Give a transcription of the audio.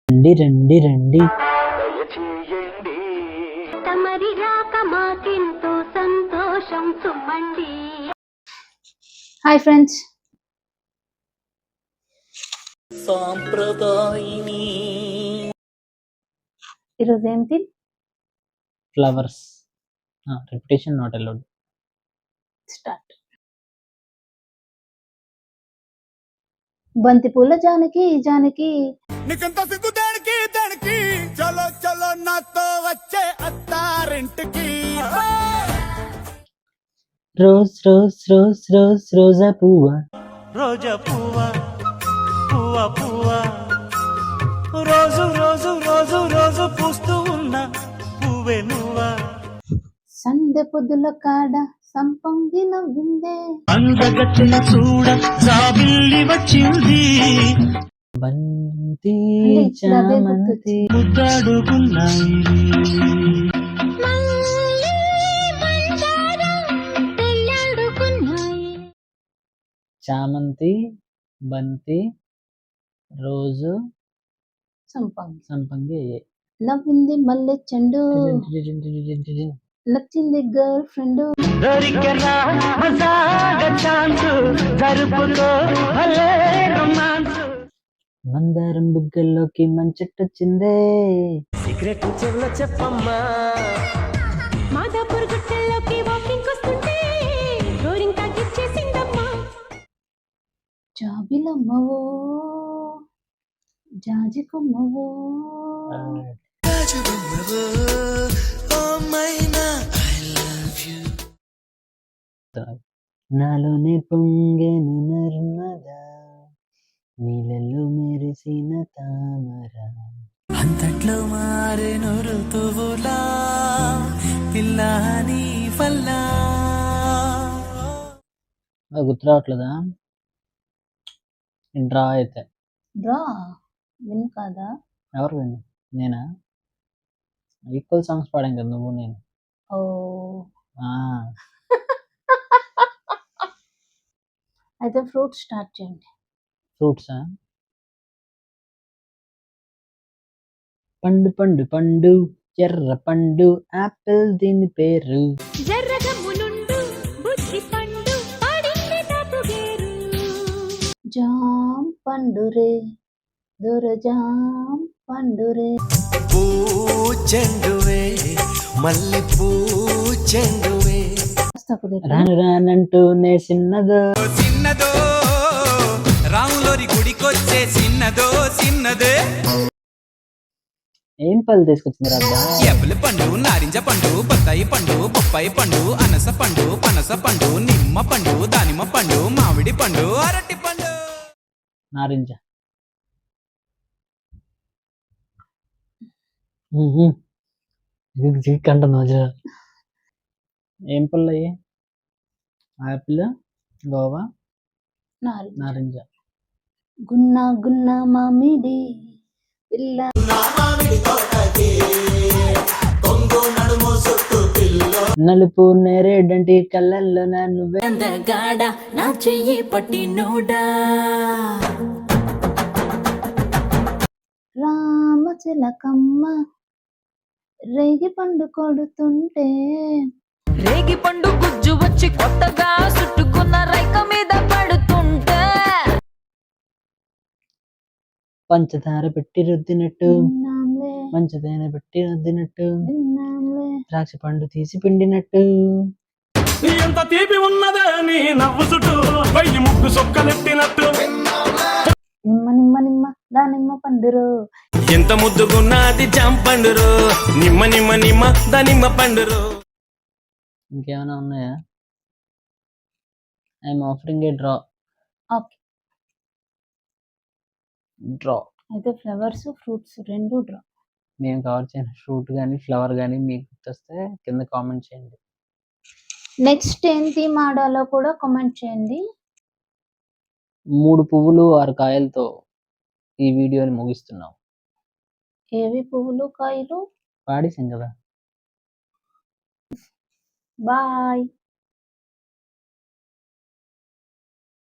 రండి రండి రండి. తమరి రాక మాకెంతో సంతోషం సుమండి. హాయ్ ఫ్రెండ్స్, సాంప్రదాయిని ఈరోజు ఏంటి? Flowers. Repetition not allowed. Start. బంతి పూల జానకి జానకి నీకంత సిగ్గు దానికి దానికి చలో చలో నాతో వచ్చే అత్తారింటికి. రోజ్ రోజ్ రోజ్ రోజ్ రోజా పువ్వా, రోజా పువ్వా పువ్వా పువ్వా, రోజు రోజు రోజు రోజు పూస్తూ ఉన్న పువ్వే నువ్వా. సందె పొద్దుల కాడ సంపంగి నవ్విందే, అందగట్టిన చూడ జాబిల్లి వచ్చింది, బంతి అంటే అదే చామంతి ముద్దాడుకున్నాయి. చామంతి బంతి రోజు సంపంగి సంపంగి అయ్యాయి. నవ్వింది మల్లె చెండు, నచ్చింది గర్ల్ ఫ్రెండ్. దొరికనా మజాగ ఛాన్స్, జరుపుకో భలే రొమాన్స్. మందారం బుగ్గల్లోకి మంచెట్టొచ్చిందే, సీక్రెట్ చెవుల చెప్పమ్మా. మాదాపూర్ గుట్టల్లోకి వాకింగ్ వస్తుంటే గోరింగ్ తాకిచ్చేసిందమ్మా. జాబిలమ్మవో జాజి కొమ్మవో, నాలోనే పొంగెను నర్మదా, నీళ్ళలో మెరిసిన తామర. అంతట్లో మారేను ఋతువులా పిల్లని పల్లా. గుర్తు రావట్లేదా? డ్రా అయితే డ్రా విన్ కాదా? ఎవరు విను? నేనా? ఈక్వల్ సాంగ్స్ పాడాం కదా నువ్వు నేను. ఓ ఆ, అయితే ఫ్రూట్ స్టార్ట్ చేయండి. ఫ్రూట్సా? పండు పండు పండు ఎర్ర పండు యాపిల్ దీని పేరు. జర్రగమ్మునుండు బుద్ధి పండు పడింది తప్పుగేరు. జాం పండురే దొరజాం పండురే, పూ చెండువే మల్లి పూ చెండువే. రాను రానంటూనే చిన్నదో చిన్నదో రాములోరి గుడికొచ్చే చిన్నదో చిన్నదే. ఏం పళ్ళు తీసుకొచ్చింది రాబ్బా? యాపిల్ పండు నారింజ పండు బత్తాయి పండు బొప్పాయి పండు అనస పండు పనస పండు నిమ్మ పండు దానిమ్మ పండు మామిడి పండు అరటి పండు. నారింజ. కంటున్నా. ఏం పళ్ళు అయ్యి? ఆపిల్, గోవా, నారింజ. గున్న గున్న మామిడి పిల్ల, నలుపు నేరేడంటి కళ్ళల్లో నువ్వే అందగాడ నా చెయ్యి పట్టినోడా. రామచిలకమ్మ రేగి పండు కొడుతుంటే, రేగి పండు గుజ్జు వచ్చి కొత్తగా చుట్టుకున్న రైక మీద పడుతుంటే, పంచదార పెట్టి రుద్దినట్టు, విన్నాంలే పంచదార పెట్టి రుద్దినట్టు, విన్నాంలే ద్రాక్ష పండు తీసి పిండినట్టు. నీ ఎంత తీపి ఉన్నదే నీ నవ్వు చుట్టూ వెయ్యి ముగ్గు సొక్కలెట్టినట్టు. నిమ్మ నిమ్మ నిమ్మ దానిమ్మ పండురో, ఎంత ముద్దుకున్నది జాంపండురు, నిమ్మ నిమ్మ నిమ్మ దానిమ్మ పండురు. ఇంకేమైనా ఉన్నాయా? I'm offering A draw. Okay. Draw అయితే ఫ్లవర్స్ ఫ్రూట్స్ రెండు డ్రా. మేము కవర్ చేయని ఫ్రూట్ కానీ ఫ్లవర్ కానీ మీకు గుర్తొస్తే కింద కామెంట్ చేయండి. నెక్స్ట్ ఏం థీమ్ ఆడాలో కూడా కామెంట్ చేయండి. 3 పువ్వులు 6 కాయలతో ఈ వీడియోని ముగిస్తున్నాం. ఏవి పువ్వులు కాయలు? పాడేసాం కదా. బాయ్.